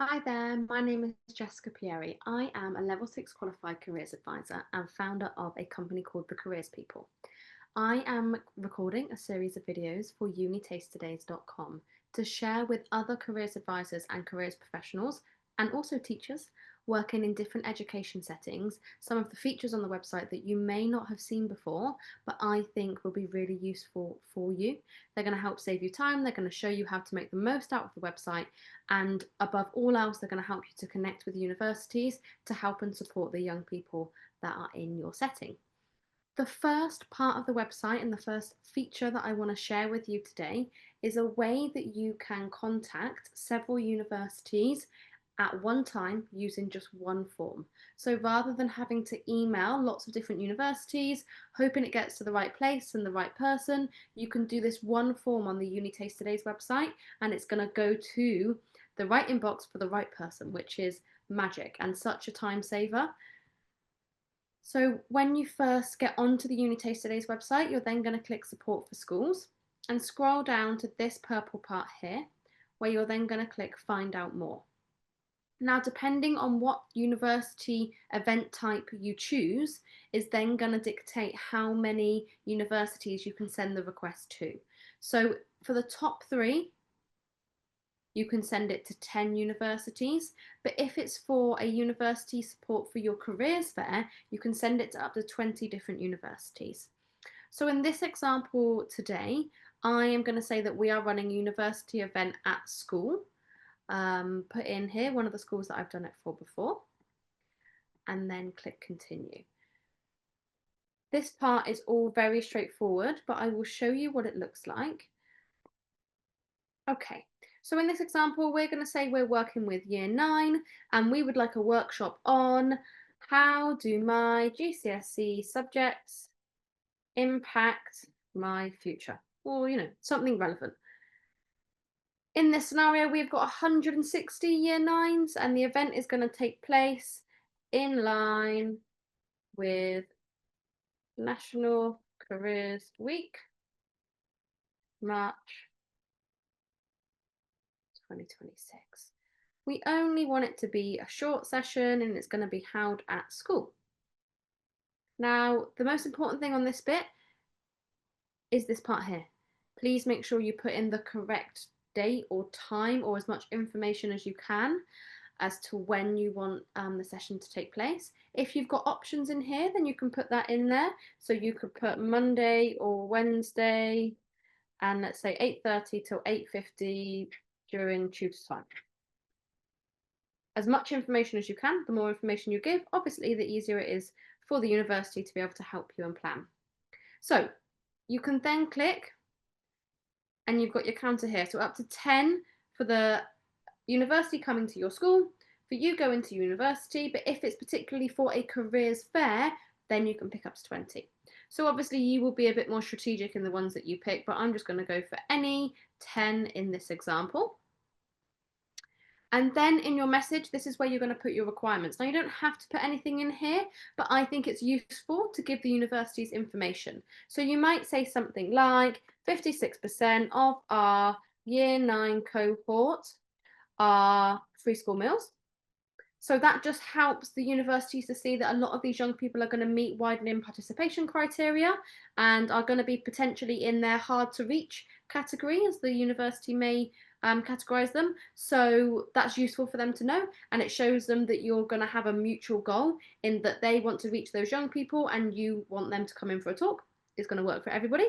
Hi there, my name is Jessica Pieri. I am a level 6 qualified careers advisor and founder of a company called The Careers People. I am recording a series of videos for UniTasterDays.com to share with other careers advisors and careers professionals, and also teachers working in different education settings, some of the features on the website that you may not have seen before, but I think will be really useful for you. They're going to help save you time, they're going to show you how to make the most out of the website, and above all else, they're going to help you to connect with universities to help and support the young people that are in your setting. The first part of the website and the first feature that I want to share with you today is a way that you can contact several universities at one time using just one form. So rather than having to email lots of different universities, hoping it gets to the right place and the right person, you can do this one form on the UniTasterDays website, and it's going to go to the right inbox for the right person, which is magic and such a time saver. So when you first get onto the UniTasterDays website, you're then going to click support for schools and scroll down to this purple part here, where you're then going to click find out more. Now, depending on what university event type you choose, is then going to dictate how many universities you can send the request to. So for the top 3, you can send it to 10 universities. But if it's for a university support for your careers fair, you can send it to up to 20 different universities. So in this example today, I am going to say that we are running a university event at school. Put in here one of the schools that I've done it for before, and then click continue. This part is all very straightforward, but I will show you what it looks like. Okay, so in this example, we're going to say we're working with year 9 and we would like a workshop on how do my GCSE subjects impact my future, or, something relevant. In this scenario, we've got 160 year 9s and the event is going to take place in line with National Careers Week, March 2026. We only want it to be a short session and it's going to be held at school. Now, the most important thing on this bit is this part here. Please make sure you put in the correct date or time or as much information as you can as to when you want the session to take place. If you've got options in here, then you can put that in there. So you could put Monday or Wednesday, and let's say 8:30 till 8:50 during tutor time. As much information as you can, the more information you give, obviously the easier it is for the university to be able to help you and plan. So you can then click and you've got your counter here. So up to 10 for the university coming to your school, for you going to university, but if it's particularly for a careers fair, then you can pick up to 20. So obviously you will be a bit more strategic in the ones that you pick, but I'm just going to go for any 10 in this example. And then in your message, this is where you're going to put your requirements. Now, you don't have to put anything in here, but I think it's useful to give the universities information. So you might say something like 56% of our year 9 cohort are free school meals. So that just helps the universities to see that a lot of these young people are going to meet widening participation criteria and are going to be potentially in their hard to reach category, as the university may categorize them. So that's useful for them to know, and it shows them that you're going to have a mutual goal in that they want to reach those young people and you want them to come in for a talk. It's going to work for everybody.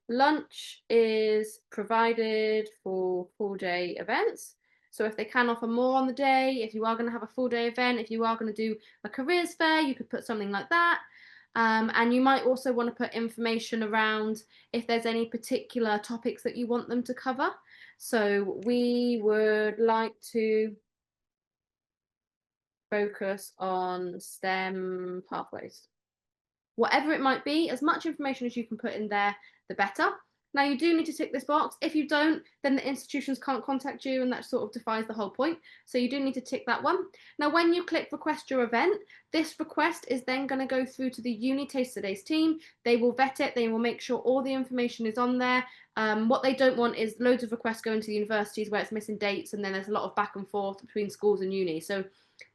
Lunch is provided for full day events. So if they can offer more on the day, if you are going to have a full day event, if you are going to do a careers fair, you could put something like that. And you might also want to put information around if there's any particular topics that you want them to cover. So we would like to focus on STEM pathways. Whatever it might be, as much information as you can put in there, the better. Now, you do need to tick this box. If you don't, then the institutions can't contact you, and that sort of defies the whole point. So you do need to tick that one. Now, when you click request your event, This request is then going to go through to the UniTasterDays team. They will vet it. They will make sure all the information is on there. What they don't want is loads of requests going to the universities where it's missing dates, and then there's a lot of back and forth between schools and uni. So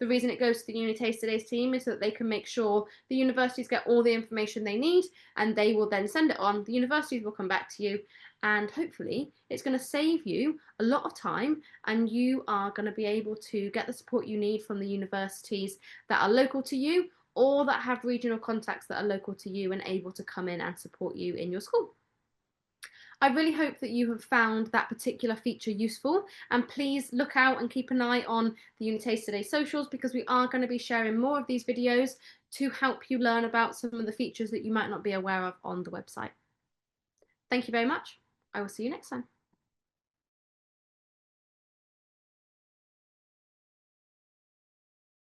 the reason it goes to the UniTasterDays team is so that they can make sure the universities get all the information they need, and they will then send it on. The universities will come back to you, and hopefully it's going to save you a lot of time, and you are going to be able to get the support you need from the universities that are local to you, or that have regional contacts that are local to you and able to come in and support you in your school. I really hope that you have found that particular feature useful, and please look out and keep an eye on the UniTasterDays socials, because we are going to be sharing more of these videos to help you learn about some of the features that you might not be aware of on the website. Thank you very much. I will see you next time.